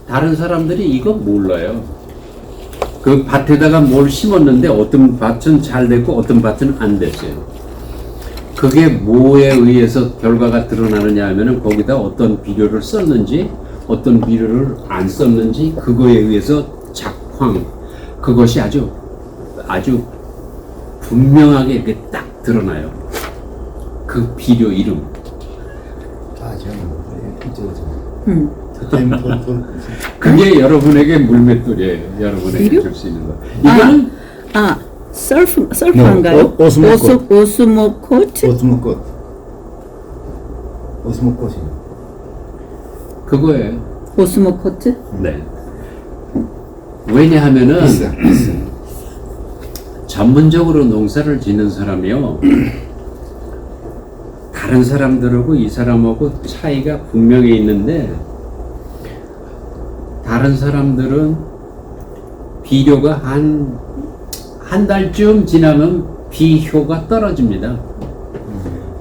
다른 사람들이 이거 몰라요. 그 밭에다가 뭘 심었는데 어떤 밭은 잘 됐고 어떤 밭은 안 됐어요. 그게 뭐에 의해서 결과가 드러나느냐 하면은 거기다 어떤 비료를 썼는지 어떤 비료를 안 썼는지 그거에 의해서 작황 그것이 아주 분명하게 이렇게 딱 드러나요. 그 비료 이름. 그게 여러분에게 물맷돌이에요. 여러분에게 줄 수 있는 거. 이거는 설프인가요? 오스모꽃. 오스모꽃? 오스모꽃. 오스모꽃이. 그거예요. 오스모코트? 네. 왜냐하면은 비싸. 전문적으로 농사를 짓는 사람이요. 다른 사람들하고 이 사람하고 차이가 분명히 있는데 다른 사람들은 비료가 한 달쯤 지나면 비효가 떨어집니다.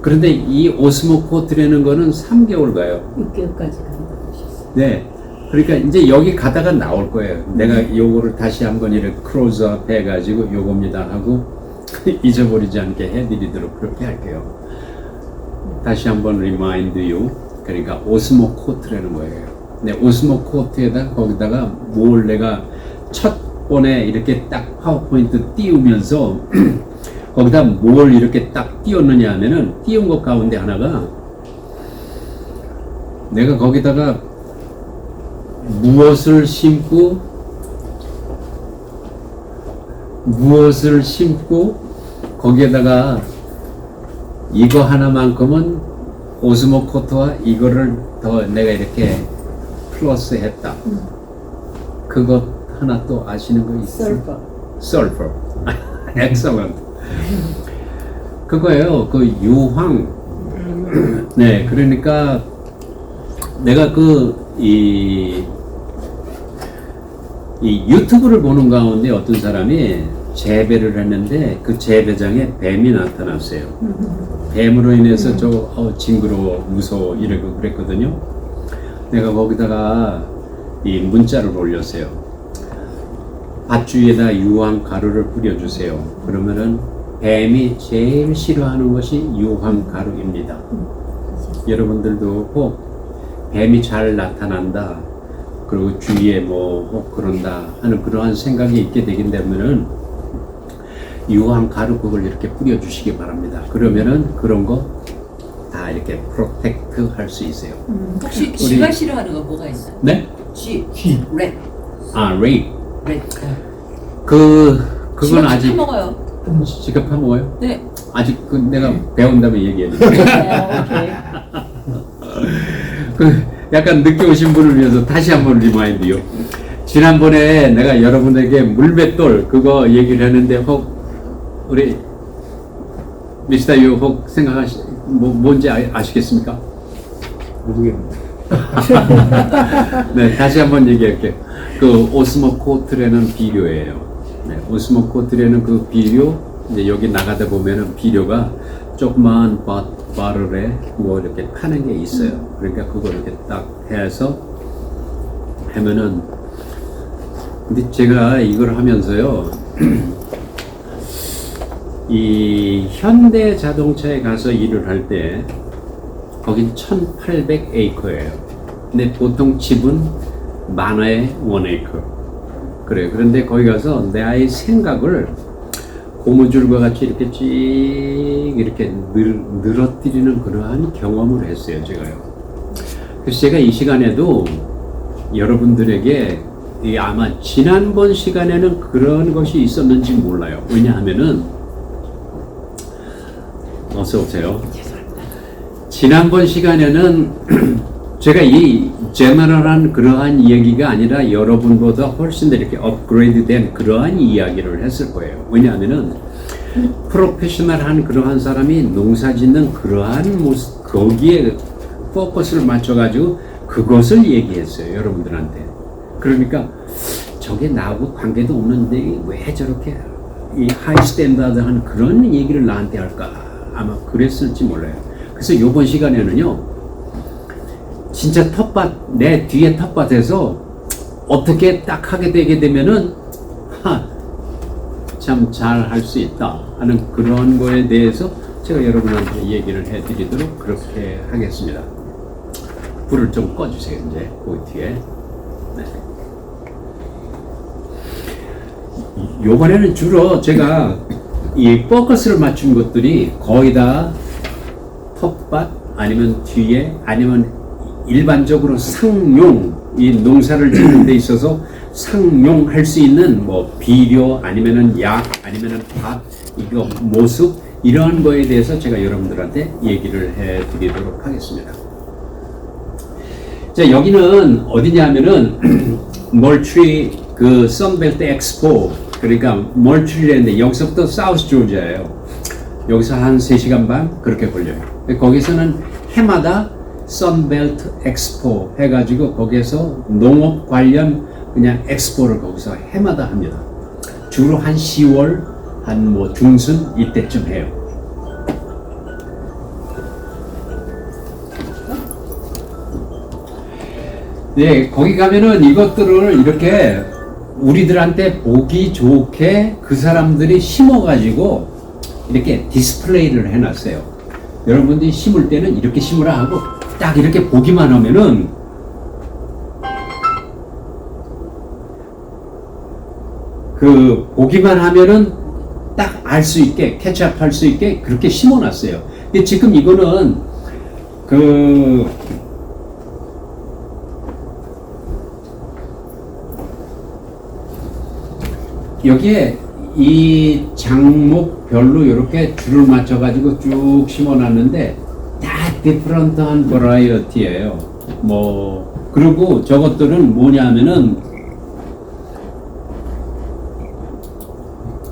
그런데 이 오스모코트라는 거는 3개월 가요. 6개월까지 간다고 하셨어요. 네. 그러니까 이제 여기 가다가 나올 거예요. 내가 요거를 다시 한번 이렇게 크로즈업 해가지고 요겁니다 하고 잊어버리지 않게 해드리도록 그렇게 할게요. 다시 한번 remind you. 그러니까 오스모코트라는 거예요. 네, 오스모코트에다 거기다가 뭘 내가 첫 번에 이렇게 딱 파워포인트 띄우면서 거기다 뭘 이렇게 딱 띄웠느냐 하면은 띄운 것 가운데 하나가 내가 거기다가 무엇을 심고 거기에다가 이거 하나만큼은 오스모코트와 이거를 더 내가 이렇게 플러스 했다. 그것 하나 또 아시는 거 있어요? Sulfur. Excellent. 그거예요. 그 유황. 네, 그러니까 내가 이 유튜브를 보는 가운데 어떤 사람이 재배를 했는데 그 재배장에 뱀이 나타났어요. 뱀으로 인해서 징그러워, 무서워 이러고 그랬거든요. 내가 거기다가 이 문자를 올렸어요. 밭주위에다 유황 가루를 뿌려주세요. 그러면은 뱀이 제일 싫어하는 것이 유황 가루입니다. 여러분들도 꼭 뱀이 잘 나타난다. 그리고 주위에 뭐 그런다 하는 그러한 생각이 있게 되긴 되면은 유황 가루 그걸 이렇게 뿌려주시기 바랍니다. 그러면은 그런 거 다 이렇게 프로텍트 할 수 있어요. 혹시 쥐가 싫어하는 거 뭐가 있나요? 네? 쥐. 렛. 레이. 렛. 그건 쥐가 아직 먹어요. 지가 파먹어요? 네. 아직 내가 배운 다음에 얘기해 오케이. 약간 늦게 오신 분을 위해서 다시 한번 리마인드요. 지난번에 내가 여러분에게 물맷돌 그거 얘기를 했는데 혹 우리 미스터 유 혹 뭔지 아시겠습니까? 모르겠네. 네, 다시 한번 얘기할게요. 그 오스모코트라는 비료예요. 네, 오스모코트라는 그 비료, 이제 여기 나가다 보면은 비료가 조그만 바를에 뭐 이렇게 파는 게 있어요. 그러니까 그걸 이렇게 딱 해서 하면은, 근데 제가 이걸 하면서요, 이 현대 자동차에 가서 일을 할 때, 거긴 1800에이커예요. 근데 보통 집은 만화에 1에이커. 그래요. 그런데 거기 가서 내 아이 생각을 고무줄과 같이 이렇게 쭉 이렇게 늘어뜨리는 그러한 경험을 했어요, 제가요. 그래서 제가 이 시간에도 여러분들에게 아마 지난번 시간에는 그런 것이 있었는지 몰라요. 왜냐하면은 어서 오세요. 지난번 시간에는 제가 이 제너럴한 그러한 얘기가 아니라 여러분보다 훨씬 더 이렇게 업그레이드된 그러한 이야기를 했을 거예요. 왜냐하면은 프로페셔널한 그러한 사람이 농사 짓는 그러한 모습, 거기에 포커스를 맞춰가지고 그것을 얘기했어요, 여러분들한테. 그러니까 저게 나하고 관계도 없는데 왜 저렇게 이 하이 스탠다드한 그런 얘기를 나한테 할까? 아마 그랬을지 몰라요. 그래서 이번 시간에는요, 진짜 텃밭, 내 뒤에 텃밭에서 어떻게 딱 하게 되게 되면은 참 잘 할 수 있다 하는 그런 거에 대해서 제가 여러분한테 얘기를 해드리도록 그렇게 하겠습니다. 불을 좀 꺼주세요. 이제 그 뒤에. 네. 요번에는 주로 제가 이 포커스를 맞춘 것들이 거의 다 텃밭 아니면 뒤에 아니면 일반적으로 상용, 이 농사를 짓는 데 있어서 상용할 수 있는 뭐 비료 아니면은 약 아니면은 밥 이거 모습 이러한 거에 대해서 제가 여러분들한테 얘기를 해 드리도록 하겠습니다. 자, 여기는 어디냐면은 멀트리 그 선벨트 엑스포, 그러니까 멀트리랜드, 여기서부터 사우스 조지아예요. 여기서 한 3시간 반 그렇게 걸려요. 거기서는 해마다 선벨트 엑스포 해가지고 거기에서 농업 관련 그냥 엑스포를 거기서 해마다 합니다. 주로 한 10월 한 뭐 중순 이때쯤 해요. 네, 거기 가면은 이것들을 이렇게 우리들한테 보기 좋게 그 사람들이 심어가지고 이렇게 디스플레이를 해놨어요. 여러분들이 심을 때는 이렇게 심으라 하고 딱 이렇게 보기만 하면은 그 보기만 하면은 딱 알 수 있게 캐치업할 수 있게 그렇게 심어놨어요. 근데 지금 이거는 그 여기에 이 장목별로 이렇게 줄을 맞춰가지고 쭉 심어놨는데 다 디퍼런트한 버라이어티예요. 뭐 그리고 저것들은 뭐냐면은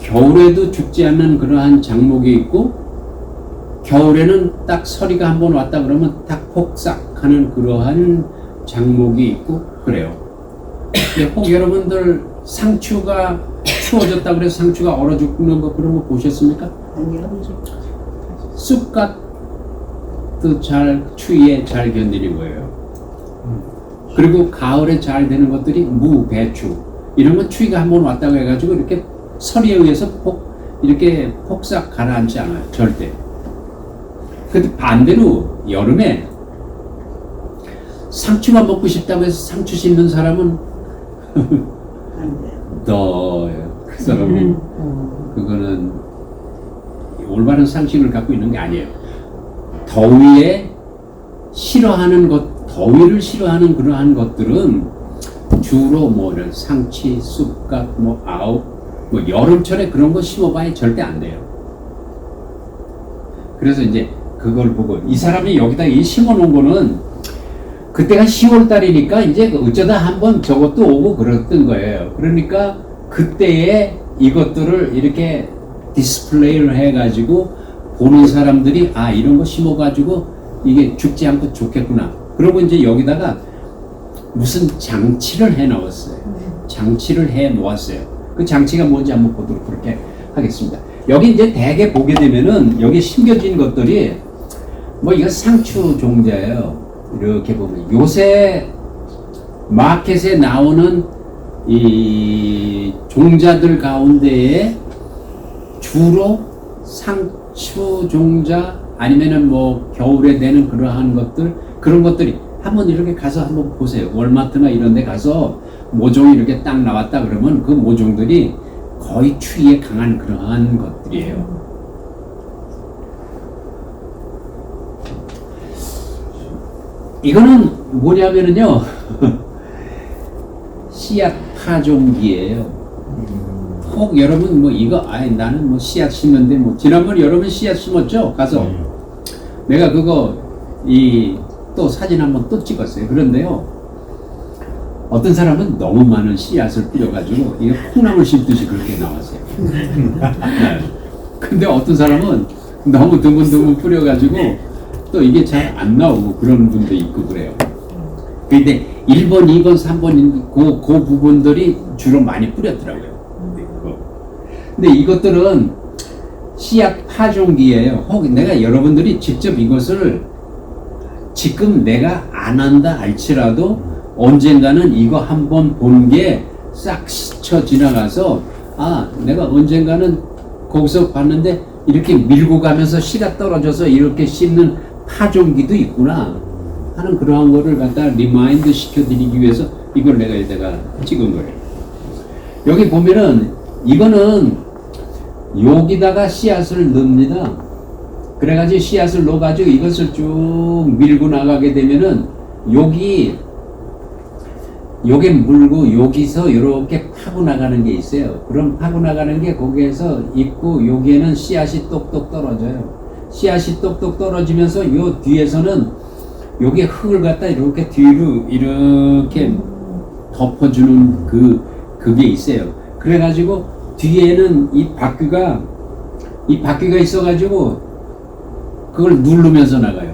겨울에도 죽지 않는 그러한 장목이 있고 겨울에는 딱 서리가 한번 왔다 그러면 딱 폭삭하는 그러한 장목이 있고 그래요. 근데 혹 여러분들 상추가 추워졌다 그래서 상추가 얼어 죽는 거 그런 거 보셨습니까? 아니요. 쑥갓도 잘 추위에 잘 견디는 거예요. 그리고 가을에 잘 되는 것들이 무, 배추 이런 건 추위가 한번 왔다고 해가지고 이렇게 서리에 의해서 이렇게 폭삭 가라앉지 않아요. 절대. 근데 반대로 여름에 상추만 먹고 싶다고 해서 상추 심는 사람은 안 돼요. 더워요. 그 사람은 그거는 올바른 상식을 갖고 있는 게 아니에요. 더위에 싫어하는 것, 더위를 싫어하는 그러한 것들은 주로 뭐 이런 상치, 쑥갓, 뭐 아욱, 뭐 여름철에 그런 거 심어봐야 절대 안 돼요. 그래서 이제 그걸 보고 이 사람이 여기다 이 심어놓은 거는 그때가 10월 달이니까 이제 어쩌다 한번 저것도 오고 그랬던 거예요. 그러니까 그때에 이것들을 이렇게 디스플레이를 해가지고 보는 사람들이 아 이런 거 심어가지고 이게 죽지 않고 좋겠구나. 그러고 이제 여기다가 무슨 장치를 해 놓았어요. 장치를 해 놓았어요. 그 장치가 뭔지 한번 보도록 그렇게 하겠습니다. 여기 이제 대개 보게 되면은 여기 심겨진 것들이 뭐 이거 상추 종자예요. 이렇게 보면 요새 마켓에 나오는 이 종자들 가운데에 주로 상추 종자 아니면은 뭐 겨울에 되는 그러한 것들 그런 것들이 한번 이렇게 가서 한번 보세요. 월마트나 이런 데 가서 모종이 이렇게 딱 나왔다 그러면 그 모종들이 거의 추위에 강한 그러한 것들이에요. 이거는 뭐냐면은요 씨앗 파종기예요. 혹 여러분 뭐 이거 아이 나는 뭐 씨앗 심는데 뭐 지난번 여러분 씨앗 심었죠? 가서 내가 그거 이 또 사진 한번 또 찍었어요. 그런데요 어떤 사람은 너무 많은 씨앗을 뿌려가지고 이게 콩나물 심듯이 그렇게 나왔어요. 네. 근데 어떤 사람은 너무 드문드문 뿌려가지고 또 이게 잘 안 나오고 그런 분도 있고 그래요. 근데 1번, 2번, 3번 그 부분들이 주로 많이 뿌렸더라고요. 근데 이것들은 씨앗 파종기예요. 혹 내가 여러분들이 직접 이것을 지금 내가 안 한다 할지라도 언젠가는 이거 한번 본 게 싹 스쳐 지나가서 아 내가 언젠가는 거기서 봤는데 이렇게 밀고 가면서 씨가 떨어져서 이렇게 씹는 파종기도 있구나 하는 그러한 거를 갖다 리마인드 시켜드리기 위해서 이걸 내가 여기다가 찍은 거예요. 여기 보면은 이거는 여기다가 씨앗을 넣습니다. 그래가지고 씨앗을 넣어가지고 이것을 쭉 밀고 나가게 되면은 요게 물고 여기서 이렇게 파고 나가는 게 있어요. 그럼 파고 나가는 게 거기에서 있고 여기에는 씨앗이 똑똑 떨어져요. 씨앗이 똑똑 떨어지면서 요 뒤에서는 요게 흙을 갖다 이렇게 뒤로 이렇게 덮어주는 그게 있어요. 그래가지고 뒤에는 이 바퀴가 있어가지고 그걸 누르면서 나가요.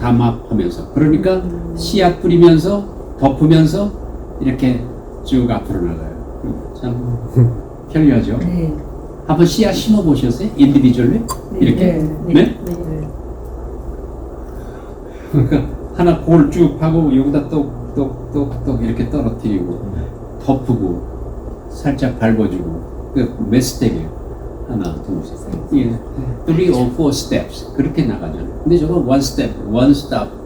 담합하면서. 그러니까 씨앗 뿌리면서 덮으면서 이렇게 쭉 앞으로 나가요. 참 편리하죠. 네. 한번 씨앗 심어 보셨어요? 인디비주얼리? 이렇게? 네? 그러니까 하나 골 쭉 파고 여기다 똑똑똑똑 이렇게 떨어뜨리고 덮고 살짝 밟아주고 몇 스텝이에요? 하나, 둘, 셋, 예, 3 or 4 steps 그렇게 나가잖아요. 근데 저거 one step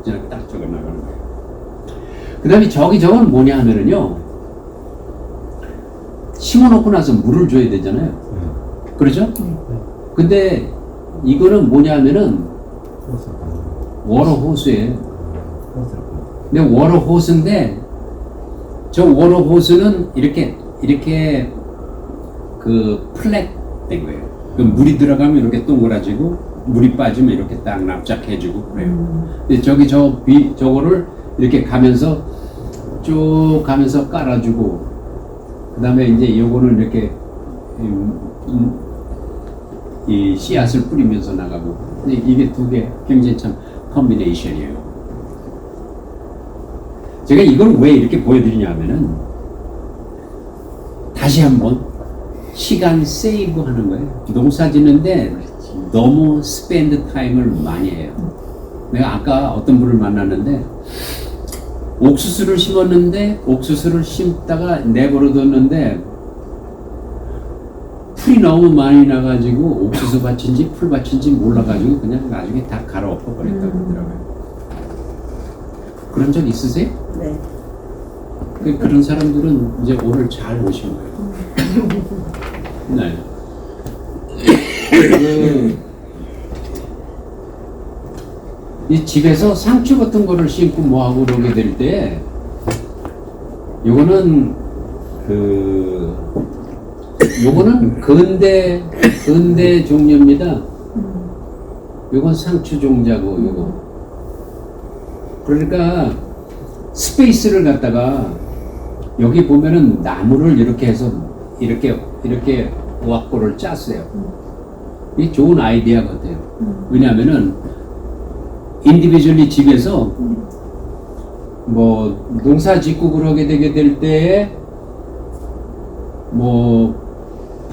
이렇게 딱 저거 나가는 거예요. 그 다음에 저건 뭐냐 하면은요 심어놓고 나서 물을 줘야 되잖아요. 그렇죠? 근데 이거는 뭐냐 하면은 워터 호스예요. 근데 워터 호스인데 저 워터 호스는 이렇게 그 플랫 된 거예요. 그 물이 들어가면 이렇게 동그라지고 물이 빠지면 이렇게 딱 납작해지고 그래요. 근데 저거를 이렇게 쭉 가면서 깔아주고 그 다음에 이제 요거는 이렇게 이 씨앗을 뿌리면서 나가고 이게 두 개 굉장히 참 컨비네이션이에요. 제가 이걸 왜 이렇게 보여드리냐 하면은 다시 한번 시간 세이브 하는 거예요. 농사 짓는데 너무 스펜드 타임을 많이 해요. 내가 아까 어떤 분을 만났는데 옥수수를 심었는데 옥수수를 심다가 내버려뒀는데 풀이 너무 많이 나가지고 옥수수 밭인지 풀 밭인지 몰라가지고 그냥 나중에 다 갈아엎어 버렸다고 그러더라고요. 그런 적 있으세요? 네. 그런 사람들은 이제 오늘 잘 오신 거예요. 네. 이 집에서 상추 같은 거를 심고 뭐하고 그러게 될 때 요거는 근대 종류입니다. 요건 상추 종자고 요거. 그러니까 스페이스를 갖다가 여기 보면은 나무를 이렇게 해서 이렇게 왁구를 짰어요. 이게 좋은 아이디어 같아요. 왜냐하면은 인디비주얼리 집에서 뭐 농사 짓고 그러게 되게 될 때에 뭐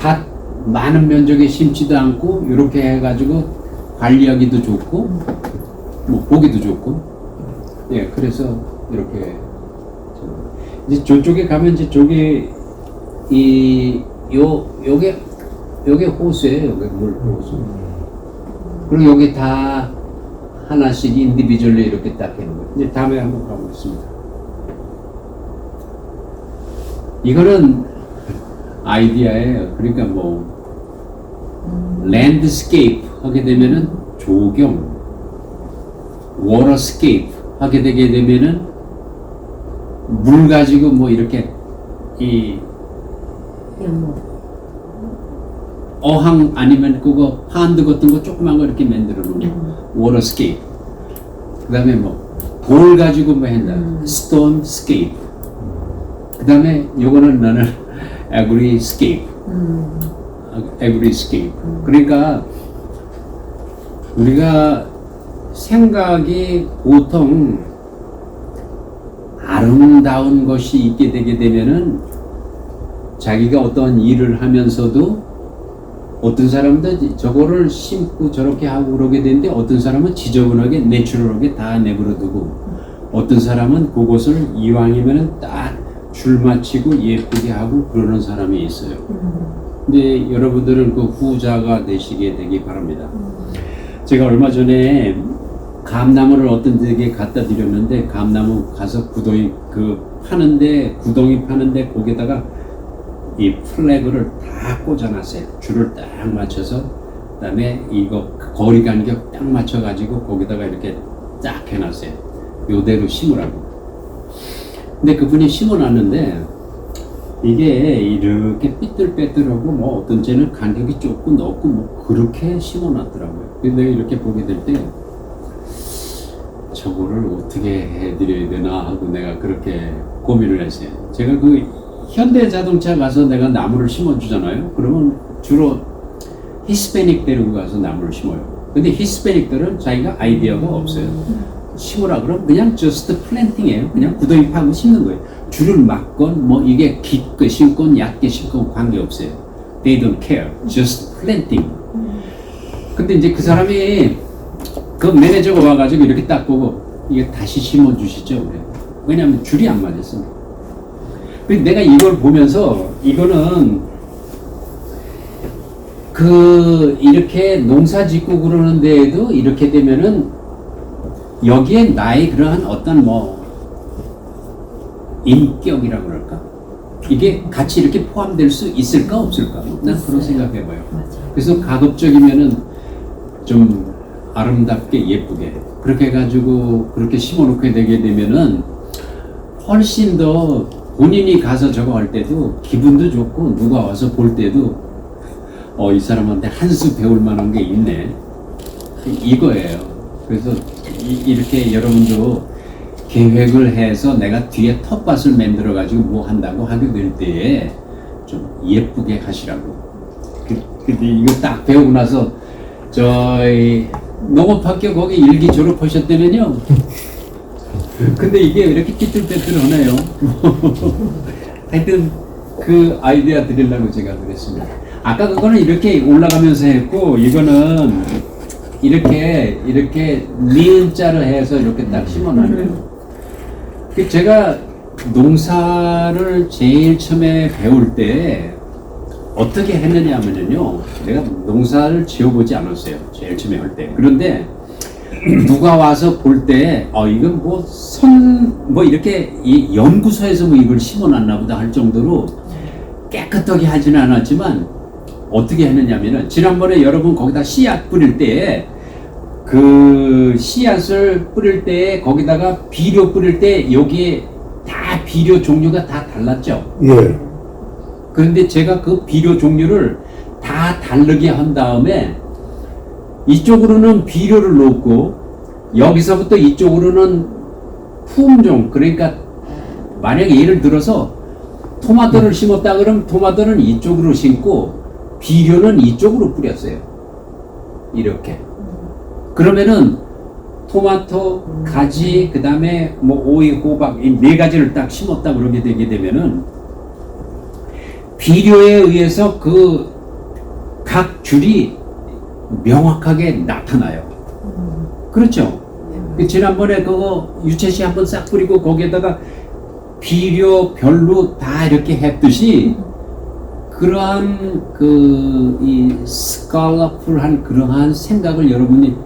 밭 많은 면적에 심지도 않고 이렇게 해가지고 관리하기도 좋고 뭐 보기도 좋고 예 그래서 이렇게 이제 저쪽에 가면 이제 저게 요게 호수예요. 요게 물 호수. 그리고 여기 다 하나씩 인디비주얼리 이렇게 딱 해놓은 거예요. 이제 다음에 한번 가보겠습니다. 이거는 아이디어예요. 그러니까 뭐 랜드스케이프 하게 되면은 조경, 워터스케이프 하게 되게 되면은 물 가지고 뭐 이렇게 이 어항 아니면 그거 판드 같은 거 조그만 거 이렇게 만들어 놓는 워터스케이프. 그 다음에 뭐 돌 가지고 뭐 한다 스톤스케이프. 그 다음에 요거는 나는 에그리스케이프. 에그리스케이프. 그러니까 우리가 생각이 보통 아름다운 것이 있게 되게 되면은 자기가 어떤 일을 하면서도 어떤 사람도 저거를 심고 저렇게 하고 그러게 되는데 어떤 사람은 지저분하게 내추럴하게 다 내버려두고 어떤 사람은 그것을 이왕이면은 딱 줄 맞추고 예쁘게 하고 그러는 사람이 있어요. 근데 여러분들은 그 후자가 되시게 되기 바랍니다. 제가 얼마 전에 감나무를 어떤 데에 갖다 드렸는데 감나무 가서 구덩이 구덩이 파는데 거기다가 이 플래그를 다 꽂아놨어요. 줄을 딱 맞춰서 그다음에 이거 거리 간격 딱 맞춰가지고 거기다가 이렇게 딱 해놨어요. 요대로 심으라고. 근데 그분이 심어놨는데 이게 이렇게 삐뚤빼뚤하고 뭐 어떤 째는 간격이 좁고 넓고 뭐 그렇게 심어놨더라고요. 근데 내가 이렇게 보게 될 때 저거를 어떻게 해드려야 되나 하고 내가 그렇게 고민을 했어요. 제가 그 현대자동차 가서 내가 나무를 심어주잖아요. 그러면 주로 히스패닉 데리고 가서 나무를 심어요. 근데 히스패닉들은 자기가 아이디어가 없어요. 심으라 그러면 그냥 just planting이에요. 그냥 구덩이 파고 심는 거예요. 줄을 막건 뭐 이게 깊게 심건 얕게 심건 관계없어요. They don't care. just planting. 근데 이제 그 사람이 그 매니저가 와가지고 이렇게 딱 보고 이게 다시 심어주시죠. 그래요. 왜냐하면 줄이 안 맞았어. 근데 내가 이걸 보면서 이거는 이렇게 농사 짓고 그러는 데에도 이렇게 되면은 여기에 나의 그러한 어떤 뭐 인격이라고 그럴까? 이게 같이 이렇게 포함될 수 있을까 없을까? 난 그런 생각해봐요. 그래서 가급적이면은 좀 아름답게 예쁘게 그렇게 해가지고 그렇게 심어놓게 되게 되면은 훨씬 더 본인이 가서 저거 할 때도 기분도 좋고 누가 와서 볼 때도 이 사람한테 한 수 배울 만한 게 있네 이거예요. 그래서 이렇게 여러분도 계획을 해서 내가 뒤에 텃밭을 만들어 가지고 뭐 한다고 하게 될 때에 좀 예쁘게 하시라고. 근데 이거 딱 배우고 나서 저희 농업학교 거기 일기 졸업하셨다면요. 근데 이게 왜 이렇게 삐뚤빼뚤하네요. 하여튼 그 아이디어 드리려고 제가 그랬습니다. 아까 그거는 이렇게 올라가면서 했고 이거는 이렇게 니은자로 해서 이렇게 딱 심어놨네요. 제가 농사를 제일 처음에 배울 때 어떻게 했느냐 하면요. 내가 농사를 지어보지 않았어요. 제일 처음에 할 때. 그런데 누가 와서 볼 때 이건 뭐 이렇게 이 연구소에서 뭐 이걸 심어놨나 보다 할 정도로 깨끗하게 하지는 않았지만 어떻게 했느냐면은 지난번에 여러분 거기다 씨앗 뿌릴 때 그 씨앗을 뿌릴 때 거기다가 비료 뿌릴 때 여기에 다 비료 종류가 다 달랐죠? 예. 그런데 제가 그 비료 종류를 다 다르게 한 다음에 이쪽으로는 비료를 넣고 여기서부터 이쪽으로는 품종 그러니까 만약에 예를 들어서 토마토를 심었다 그러면 토마토는 이쪽으로 심고 비료는 이쪽으로 뿌렸어요. 이렇게. 그러면은 토마토, 가지, 그 다음에 뭐 오이, 호박 이 네 가지를 딱 심었다 그러게 되게 되면은 비료에 의해서 그 각 줄이 명확하게 나타나요. 그렇죠? 지난번에 그거 유채씨 한번 싹 뿌리고 거기에다가 비료별로 다 이렇게 했듯이 그러한 이 스칼라풀한 그러한 생각을 여러분이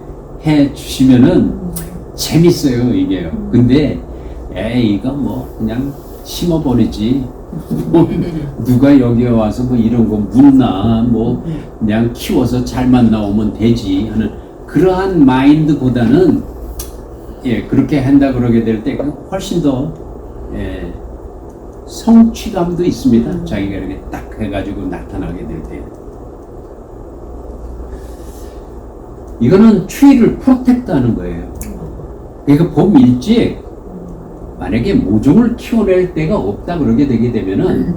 해 주시면은 재밌어요 이게요. 근데 이거 뭐 그냥 심어버리지. 뭐 누가 여기에 와서 뭐 이런 거 묻나 뭐 그냥 키워서 잘만 나오면 되지 하는 그러한 마인드보다는 그렇게 한다 그러게 될 때 훨씬 더 성취감도 있습니다. 자기가 이렇게 딱 해가지고 나타나게 될 때. 이거는 추위를 프로텍트 하는 거예요. 그러니까 봄 일찍 만약에 모종을 키워낼 데가 없다 그러게 되게 되면은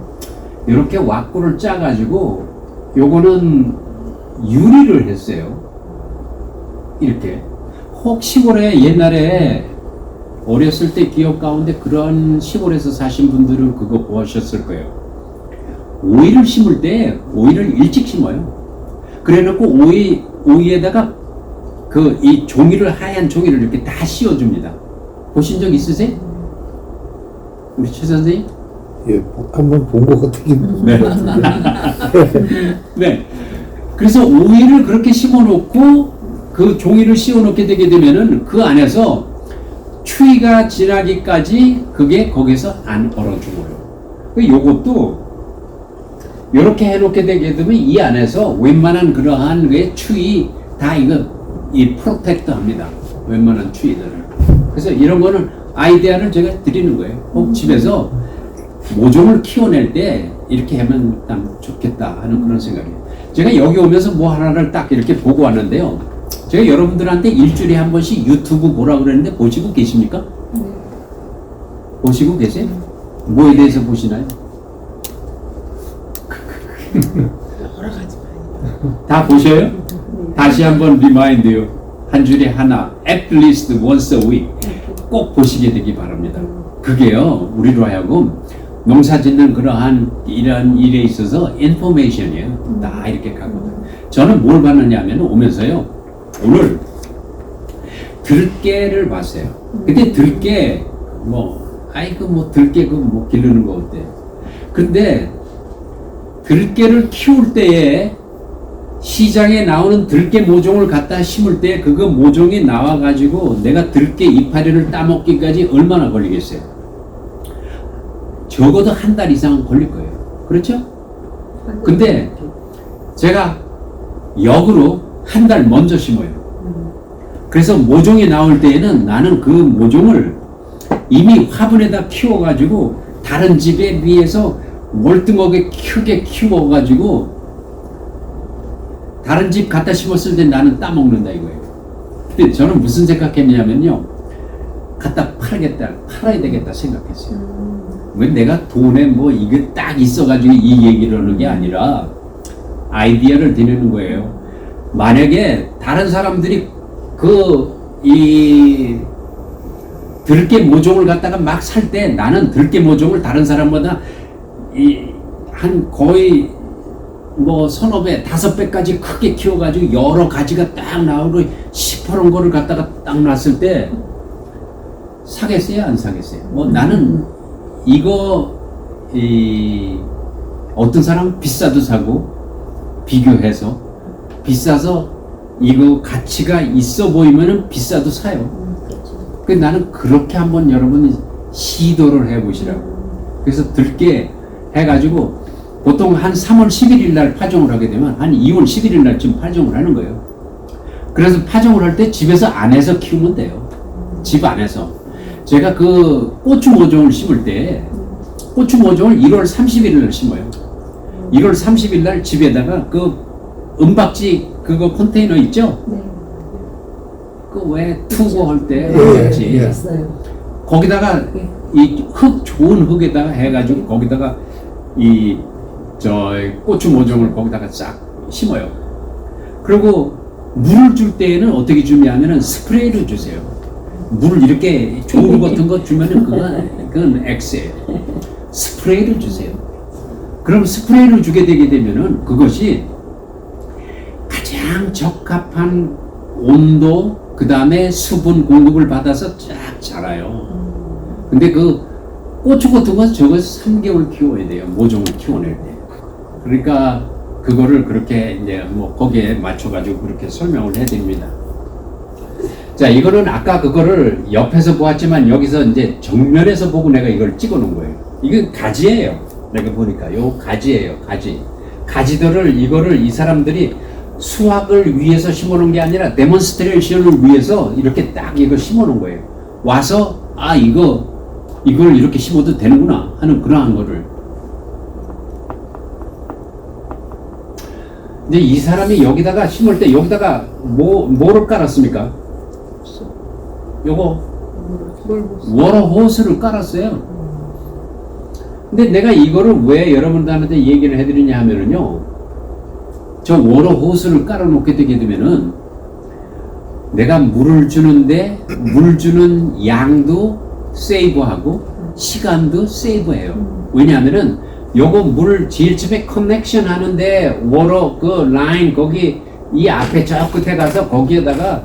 이렇게 왁구를 짜가지고 요거는 유리를 했어요. 이렇게. 혹 시골에 옛날에 어렸을 때 기억 가운데 그런 시골에서 사신 분들은 그거 보셨을 거예요. 오이를 심을 때 오이를 일찍 심어요. 그래 놓고 오이에다가 이 종이를 하얀 종이를 이렇게 다 씌워줍니다. 보신 적 있으세요? 우리 최 선생님? 예, 한번 본 것 같긴. 네. 네. 그래서 오이를 그렇게 심어놓고 그 종이를 씌워놓게 되게 되면은 그 안에서 추위가 지나기까지 그게 거기서 안 얼어 죽어요. 요것도 이렇게 해놓게 되게 되면 이 안에서 웬만한 그러한 게 추위 다 이거 이 프로텍트 합니다. 웬만한 추위들을. 그래서 이런 거는 아이디어를 제가 드리는 거예요. 꼭 집에서 모종을 키워낼 때 이렇게 하면 참 좋겠다 하는 그런 생각이에요. 제가 여기 오면서 뭐 하나를 딱 이렇게 보고 왔는데요. 제가 여러분들한테 일주일에 한 번씩 유튜브 보라 그랬는데 보시고 계십니까? 보시고 계세요? 뭐에 대해서 보시나요? 여러 가지 많이. 다 보셔요? 다시 한번 리마인드요. 한 주에 하나, at least once a week 꼭 보시게 되기 바랍니다. 그게요, 우리로 하여금 농사 짓는 그러한 이런 일에 있어서 인포메이션이에요. 다 이렇게 가거든. 저는 뭘 봤느냐 하면 오면서요, 오늘 들깨를 봤어요. 근데 들깨, 들깨 뭐 기르는 거 어때? 근데 들깨를 키울 때에 시장에 나오는 들깨 모종을 갖다 심을 때 그거 모종이 나와가지고 내가 들깨 이파리를 따먹기까지 얼마나 걸리겠어요? 적어도 한 달 이상은 걸릴 거예요. 그렇죠? 근데 제가 역으로 한 달 먼저 심어요. 그래서 모종이 나올 때에는 나는 그 모종을 이미 화분에다 키워가지고 다른 집에 비해서 월등하게 크게 키워가지고 다른 집 갖다 심었을 때 나는 따먹는다 이거예요. 근데 저는 무슨 생각했냐면요, 갖다 팔아야 되겠다 생각했어요. 왜 내가 돈에 뭐 이게 딱 있어가지고 이 얘기를 하는 게 아니라 아이디어를 드리는 거예요. 만약에 다른 사람들이 이 들깨 모종을 갖다가 막 살 때 나는 들깨 모종을 다른 사람보다 한 거의 뭐 서너 배, 5배까지 크게 키워가지고 여러 가지가 딱 나오고 시퍼런 거를 갖다가 딱 놨을 때 사겠어요? 안 사겠어요? 나는 이거 어떤 사람은 비싸도 사고 비교해서 비싸서 이거 가치가 있어 보이면은 비싸도 사요. 그 나는 그렇게 한번 여러분이 시도를 해보시라고. 그래서 들깨 해가지고 보통 한 3월 11일 날 파종을 하게 되면 한 2월 11일 날쯤 파종을 하는 거예요. 그래서 파종을 할 때 집에서 안에서 키우면 돼요. 집 안에서. 제가 그 고추 모종을 심을 때 고추 모종을 1월 30일 날 심어요. 1월 30일 날 집에다가 그 은박지 그거 컨테이너 있죠? 네. 그 왜 투고할 때 예, 은박지 예. 거기다가 이 좋은 흙에다가 해가지고 거기다가 고추 모종을 거기다가 싹 심어요. 그리고 물을 줄 때에는 어떻게 주냐면은 스프레이를 주세요. 물을 이렇게 조루 같은 거 주면은 그건 X예요. 스프레이를 주세요. 그럼 스프레이를 주게 되게 되면은 그것이 가장 적합한 온도, 그 다음에 수분 공급을 받아서 쫙 자라요. 근데 그 고추 같은 건 저거 3개월 키워야 돼요. 모종을 키워낼 때. 그러니까 그거를 그렇게 이제 뭐 거기에 맞춰가지고 그렇게 설명을 해드립니다. 자, 이거는 아까 그거를 옆에서 보았지만 여기서 이제 정면에서 보고 내가 이걸 찍어 놓은 거예요. 이건 가지예요. 내가 보니까 요 가지예요. 가지들을 이거를 이 사람들이 수확을 위해서 심어 놓은 게 아니라 데몬스트레이션을 위해서 이렇게 딱 이거 심어 놓은 거예요. 와서 이걸 이렇게 심어도 되는구나 하는 그러한 거를. 근데 이 사람이 여기다가 심을 때 여기다가 뭐를 깔았습니까? 요거 워터 호스를 깔았어요. 근데 내가 이거를 왜 여러분들한테 얘기를 해드리냐 하면은요, 저 워터 호스를 깔아놓게 되게 되면은 내가 물을 주는데 물 주는 양도 세이브하고 시간도 세이브해요. 왜냐하면은 요거 물 제일 처음에 커넥션 하는데 워터 그 라인 거기 이 앞에 저 끝에 가서 거기에다가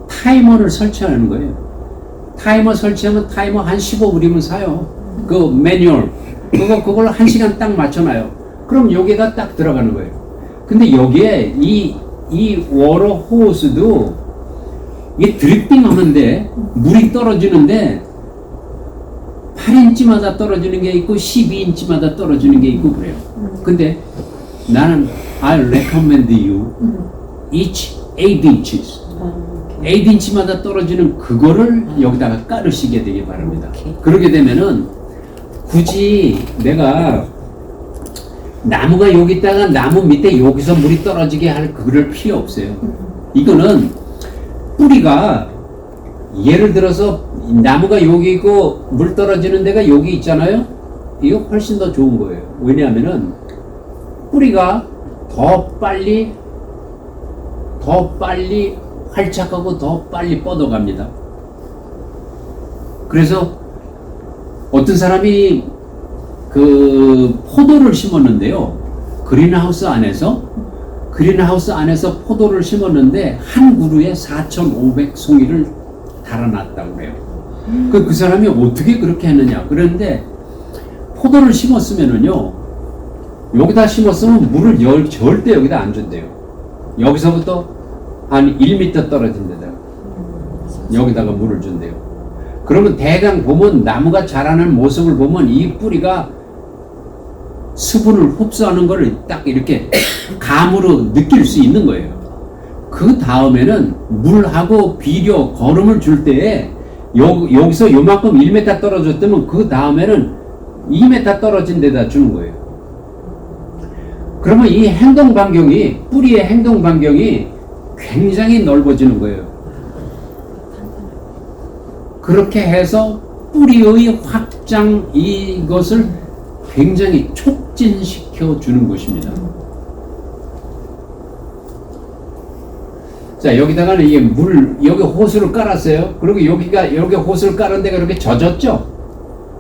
타이머를 설치하는 거예요. 타이머 설치하면 타이머 한 15분이면 사요. 그 매뉴얼. 그걸 1시간 딱 맞춰놔요. 그럼 여기가 딱 들어가는 거예요. 근데 여기에 이 워터 호스도 이게 드리핑 하는데 물이 떨어지는데 8인치마다 떨어지는 게 있고 12인치마다 떨어지는 게 있고 그래요. 근데 나는 I recommend you each 8 inches. 8인치마다 떨어지는 그거를 여기다가 깔으시게 되기 바랍니다. 그러게 되면은 굳이 내가 나무가 여기 있다가 나무 밑에 여기서 물이 떨어지게 할 그럴 필요 없어요. 이거는 뿌리가 예를 들어서 나무가 여기 있고 물 떨어지는 데가 여기 있잖아요. 이거 훨씬 더 좋은 거예요. 왜냐하면은 뿌리가 더 빨리 활착하고 더 빨리 뻗어갑니다. 그래서 어떤 사람이 그 포도를 심었는데요. 그린하우스 안에서 포도를 심었는데 한 그루에 4,500송이를 달아놨다고 그래요. 그 사람이 어떻게 그렇게 했느냐. 그런데 포도를 심었으면은요, 여기다 심었으면 물을 절대 여기다 안 준대요. 여기서부터 한 1m 떨어진 데다 여기다가 물을 준대요. 그러면 대강 보면 나무가 자라는 모습을 보면 이 뿌리가 수분을 흡수하는 걸 딱 이렇게 감으로 느낄 수 있는 거예요. 그 다음에는 물하고 비료, 거름을 줄 때에 여기서 요만큼 1m 떨어졌다면 그 다음에는 2m 떨어진 데다 주는 거예요. 그러면 이 행동 반경이, 뿌리의 행동 반경이 굉장히 넓어지는 거예요. 그렇게 해서 뿌리의 확장 이것을 굉장히 촉진시켜 주는 것입니다. 자, 여기다가는 이게 여기 호스를 깔았어요. 그리고 여기 호스를 깔은 데가 이렇게 젖었죠?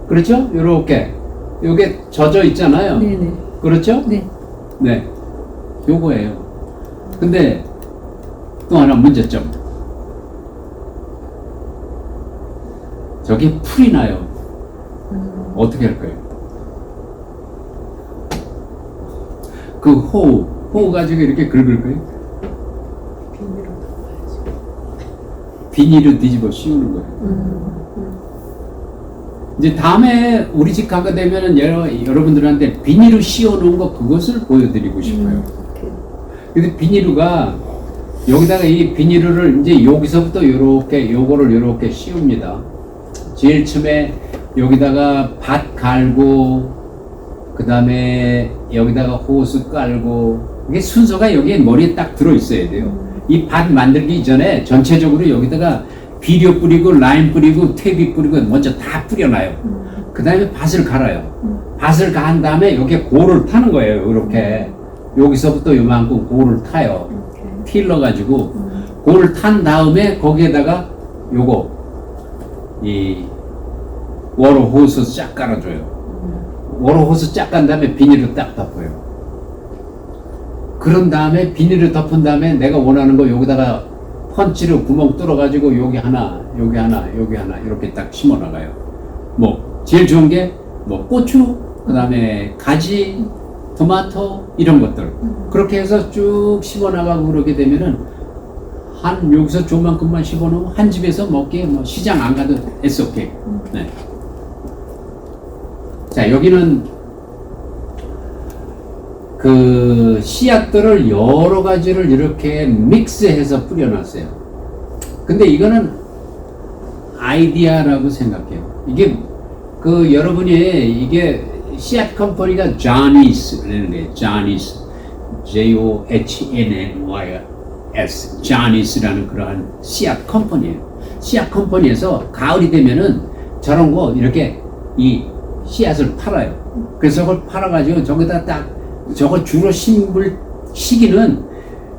그렇죠? 요렇게. 요게 젖어 있잖아요. 네네. 그렇죠? 네. 네. 요거예요. 근데 또 하나 문제점. 저기 풀이 나요. 어떻게 할까요? 그 호우 가지고 이렇게 긁을 거예요? 비닐을 뒤집어 씌우는 거예요. 이제 다음에 우리 집 가게 되면은 여러분들한테 비닐을 씌워놓은 거 그것을 보여드리고 싶어요. 근데 비닐루가 여기다가 이 비닐루를 이제 여기서부터 요거를 요렇게 씌웁니다. 제일 처음에 여기다가 밭 갈고 그 다음에 여기다가 호스 깔고 이게 순서가 여기에 머리에 딱 들어 있어야 돼요. 이 밭 만들기 전에 전체적으로 여기다가 비료 뿌리고 라임 뿌리고 퇴비 뿌리고 먼저 다 뿌려놔요. 그 다음에 밭을 갈아요. 밭을 간 다음에 여기에 고를 타는 거예요. 이렇게 여기서부터 요만큼 고를 타요. 틸러 가지고 고를 탄 다음에 거기에다가 요거 이 워러 호스 쫙 깔아줘요. 워러 호스 쫙 깐 다음에 비닐을 딱 덮어요. 그런 다음에 비닐을 덮은 다음에 내가 원하는 거 여기다가 펀치로 구멍 뚫어가지고 여기 하나 이렇게 딱 심어 나가요. 뭐 제일 좋은 게 뭐 고추, 그 다음에 가지, 토마토 이런 것들 그렇게 해서 쭉 심어 나가고 그러게 되면은 한 여기서 조만큼만 심어 놓으면 한 집에서 먹기에 뭐 시장 안 가도 SOP. 네. 자, 여기는 그 씨앗들을 여러 가지를 이렇게 믹스해서 뿌려놨어요. 근데 이거는 아이디어라고 생각해요. 이게 그 여러분이 이게 씨앗 컴퍼니가 Johnnys,라는 거예요. Johnnys, Johnnys, Johnnys라는 그러한 씨앗 컴퍼니예요. 씨앗 컴퍼니에서 가을이 되면은 저런 거 이렇게 이 씨앗을 팔아요. 그래서 그걸 팔아가지고 저기다 딱 저걸 주로 심을 시기는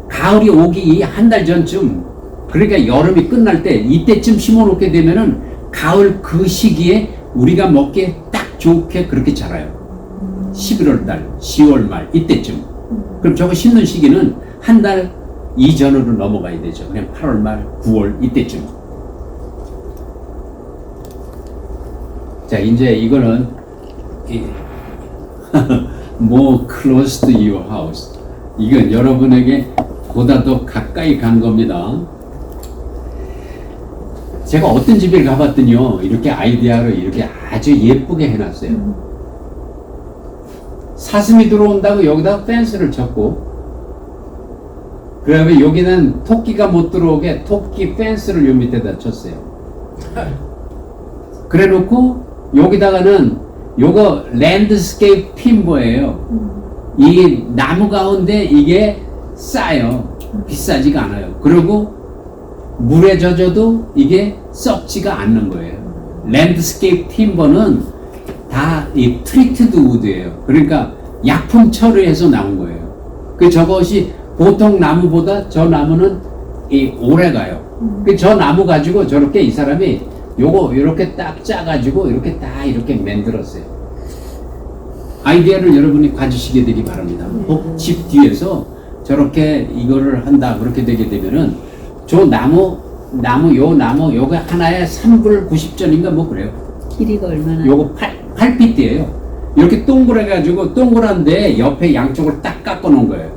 가을이 오기 한 달 전쯤, 그러니까 여름이 끝날 때 이때쯤 심어 놓게 되면은 가을 그 시기에 우리가 먹기에 딱 좋게 그렇게 자라요. 11월 달, 10월 말 이때쯤. 그럼 저거 심는 시기는 한 달 이전으로 넘어가야 되죠. 그냥 8월 말, 9월 이때쯤. 자, 이제 이거는 more close to your house. 이건 여러분에게 보다 더 가까이 간 겁니다. 제가 어떤 집에 가봤더니요, 이렇게 아이디어로 이렇게 아주 예쁘게 해놨어요. 사슴이 들어온다고 여기다 펜스를 쳤고, 그 다음에 여기는 토끼가 못 들어오게 토끼 펜스를 요 밑에다 쳤어요. 그래 놓고 여기다가는 요거 랜드스케이프 팀버예요. 이 나무 가운데 이게 싸요. 비싸지가 않아요. 그리고 물에 젖어도 이게 썩지가 않는 거예요. 랜드스케이프 팀버는 다 이 트리트드 우드예요. 그러니까 약품 처리해서 나온 거예요. 그 저것이 보통 나무보다 저 나무는 이 오래 가요. 그 저 나무 가지고 저렇게 이 사람이 요거 이렇게 딱 짜가지고 이렇게 딱 이렇게 만들었어요. 아이디어를 여러분이 가지시게 되기 바랍니다. 꼭 집 뒤에서 저렇게 이거를 한다 그렇게 되게 되면은 저 나무 요거 하나에 3불 90전인가 뭐 그래요. 길이가 얼마나? 요거 8피트예요. 이렇게 동그래가지고 동그란데 옆에 양쪽을 딱 깎아 놓은 거예요.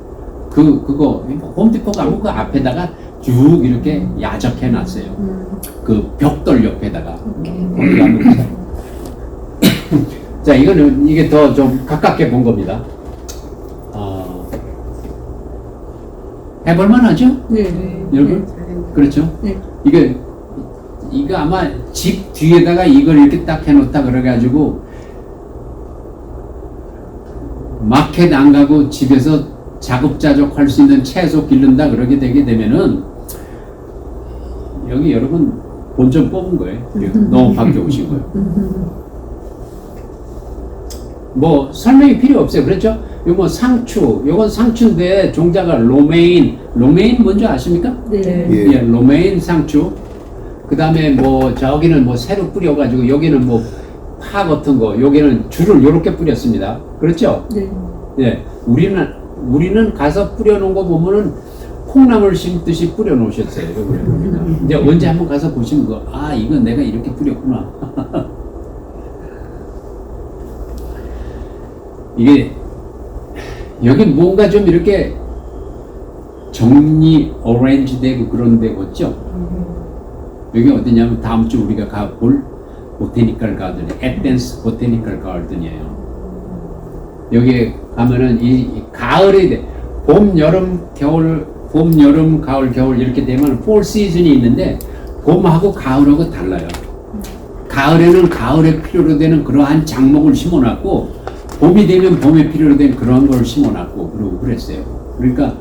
그거 홈디포 가면 그 앞에다가 쭉 이렇게 야적해 놨어요. 그 벽돌 옆에다가. 거기 가면 자, 이거는 이게 더 좀 가깝게 본 겁니다. 해볼만 하죠? 네. 여러분? 그렇죠? 네. 이거 아마 집 뒤에다가 이걸 이렇게 딱 해놓다 그래가지고 마켓 안 가고 집에서 자급자족 할 수 있는 채소 기른다 그러게 되게 되면은 여기 여러분 본전 뽑은 거예요. 너무 밖에 오신 거예요. 뭐 설명이 필요 없어요. 그렇죠? 요거 상추, 요건 상추인데 종자가 로메인 뭔지 아십니까? 네. 예. 예, 로메인 상추. 그 다음에 뭐 저기는 뭐 새로 뿌려가지고 여기는 뭐 파 같은 거, 여기는 줄을 요렇게 뿌렸습니다. 그렇죠? 네. 예, 우리는 가서 뿌려놓은 거 보면은 콩나물 심듯이 뿌려놓으셨어요. 이제 언제 한번 가서 보시면 이건 내가 이렇게 뿌렸구나. 이게 여기 뭔가 좀 이렇게 정리 오렌지 되고 그런 데 같죠? 여기 어디냐면 다음 주 우리가 가볼 보테니컬 가든, 에덴스 보테니컬 가든이에요. 여기 가면은 이 가을이 돼. 봄, 여름, 가을, 겨울 이렇게 되면 폴 시즌이 있는데 봄하고 가을하고 달라요. 가을에는 가을에 필요로 되는 그러한 작목을 심어놨고 봄이 되면 봄에 필요로 된 그런 걸 심어놨고 그러고 그랬어요. 그러니까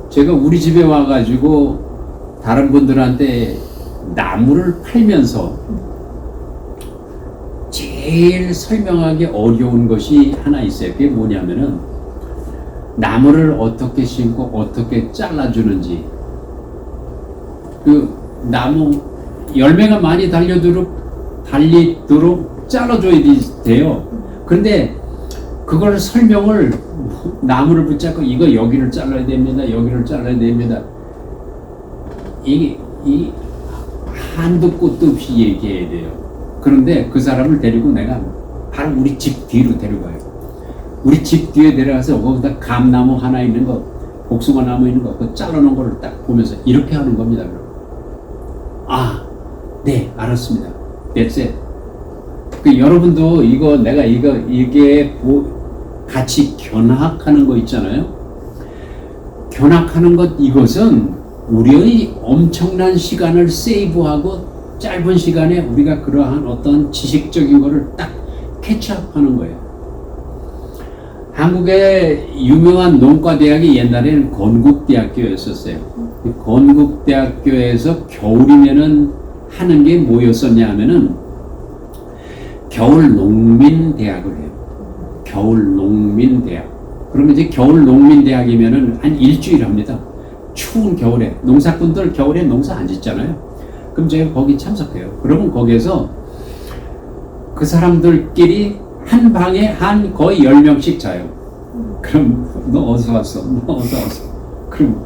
제가 우리 집에 와가지고 다른 분들한테 나무를 팔면서 제일 설명하기 어려운 것이 하나 있어요. 그게 뭐냐면은 나무를 어떻게 심고 어떻게 잘라주는지. 그 나무 열매가 많이 달리도록 잘라줘야 돼요. 그런데 그걸 설명을 나무를 붙잡고 이거 여기를 잘라야 됩니다. 여기를 잘라야 됩니다. 이 한도 끝도 없이 얘기해야 돼요. 그런데 그 사람을 데리고 내가 바로 우리 집 뒤로 데려가요. 우리 집 뒤에 데려가서 거기다 감나무 하나 있는 거, 복숭아 나무 있는 거, 그 잘라놓은 거를 딱 보면서 이렇게 하는 겁니다. 네, 알았습니다. That's it. 여러분도 이게 같이 견학하는 거 있잖아요. 견학하는 것 이것은 우리의 엄청난 시간을 세이브하고 짧은 시간에 우리가 그러한 어떤 지식적인 거를 딱 캐치업하는 거예요. 한국의 유명한 농과대학이 옛날에는 건국대학교였었어요. 건국대학교에서 겨울이면은 하는 게 뭐였었냐 하면은 겨울 농민대학을 해요. 겨울 농민대학. 그러면 이제 겨울 농민대학이면은 한 일주일 합니다. 추운 겨울에. 농사꾼들 겨울에 농사 안 짓잖아요. 그럼 제가 거기 참석해요. 그러면 거기에서 그 사람들끼리 한 방에 거의 10명씩 자요. 그럼 너 어디서 왔어? 너 어디서 왔어? 그럼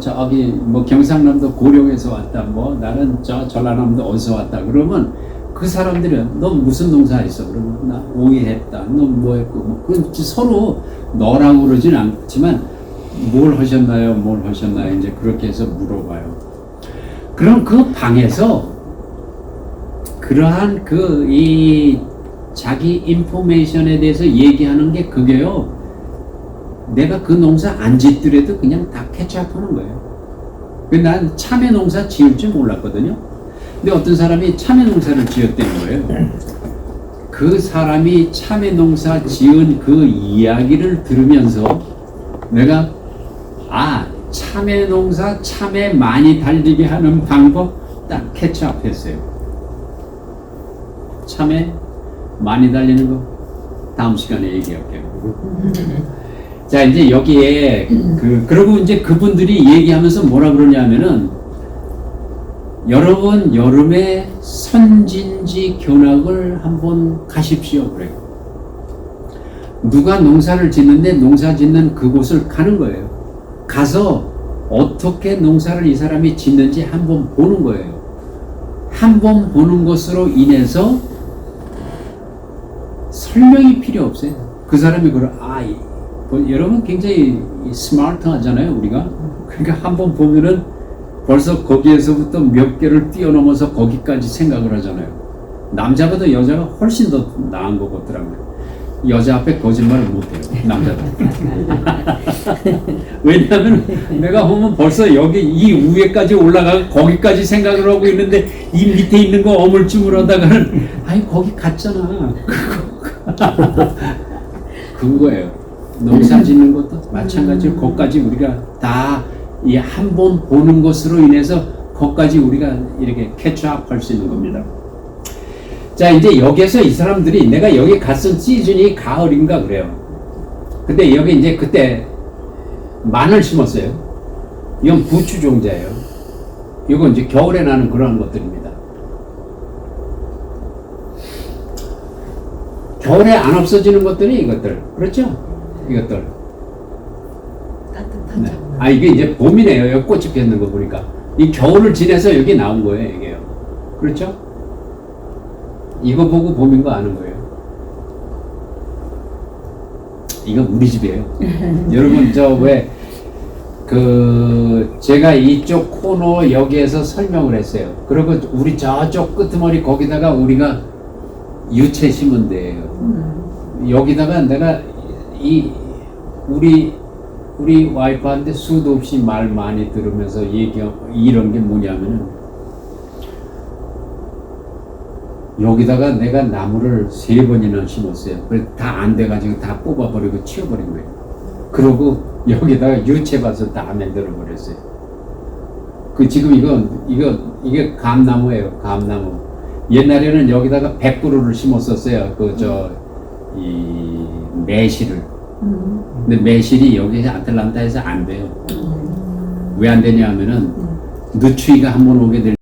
저기 경상남도 고령에서 왔다. 나는 전라남도 어디서 왔다. 그러면 그 그 사람들은 너 무슨 농사했어? 그러면 나 오이했다. 너 뭐 했고 뭐 그건 서로 너라고 그러진 않지만 뭘 하셨나요? 뭘 하셨나요? 이제 그렇게 해서 물어봐요. 그럼 그 방에서 그러한 이 자기 인포메이션에 대해서 얘기하는 게 그게요. 내가 그 농사 안 짓더라도 그냥 다 캐치업하는 거예요. 난 참외 농사 지을 줄 몰랐거든요. 근데 어떤 사람이 참외 농사를 지었다는 거예요. 그 사람이 참외 농사 지은 그 이야기를 들으면서 내가 참외 농사 참외 많이 달리게 하는 방법 딱 캐치업했어요. 참외 많이 달리는 거 다음 시간에 얘기할게요. 자, 이제 여기에 그리고 이제 그분들이 얘기하면서 뭐라 그러냐면은 여러분 여름에 선진지 견학을 한번 가십시오 그래요. 누가 농사를 짓는데 농사 짓는 그곳을 가는 거예요. 가서 어떻게 농사를 이 사람이 짓는지 한번 보는 거예요. 한번 보는 것으로 인해서 설명이 필요 없어요. 그 사람이 여러분 굉장히 스마트 하잖아요, 우리가. 그러니까 한번 보면은 벌써 거기에서부터 몇 개를 뛰어넘어서 거기까지 생각을 하잖아요. 남자보다 여자가 훨씬 더 나은 것 같더라고요. 여자 앞에 거짓말을 못해요, 남자들. 왜냐하면 내가 보면 벌써 여기 이 위에까지 올라가고 거기까지 생각을 하고 있는데 이 밑에 있는 거 어물쭈물하다가는 거기 갔잖아. 그거예요. 농사 짓는 것도 마찬가지로 거기까지 우리가 다 이 한 번 보는 것으로 인해서 거기까지 우리가 이렇게 캐치업 할 수 있는 겁니다. 자, 이제 여기에서 이 사람들이 내가 여기 갔던 시즌이 가을인가 그래요. 근데 여기 이제 그때 마늘 심었어요. 이건 부추 종자예요. 이건 이제 겨울에 나는 그러한 것들입니다. 겨울에 안 없어지는 것들이 이것들. 그렇죠? 이것들. 따뜻하죠. 네. 이게 이제 봄이네요. 여기 꽃이 피었는 거 보니까. 이 겨울을 지내서 여기 나온 거예요, 이게요. 그렇죠? 이거 보고 봄인 거 아는 거예요. 이거 우리 집이에요. 여러분, 제가 이쪽 코너 여기에서 설명을 했어요. 그리고 우리 저쪽 끄트머리 거기다가 우리가 유채 심은 데예요. 여기다가 내가 우리 와이프한테 수도 없이 말 많이 들으면서 이런 게 뭐냐면은 여기다가 내가 나무를 3번이나 심었어요. 그래서 다 안 돼가지고 다 뽑아버리고 치워버린 거예요. 그러고 여기다가 유채밭을 다 만들어버렸어요. 지금 이게 감나무예요. 감나무. 옛날에는 여기다가 100그루를 심었었어요. 이 매실을. 근데 매실이 여기 아틀란타에서 안 돼요. 왜 안 되냐 하면은 누추이가 한번 오게 될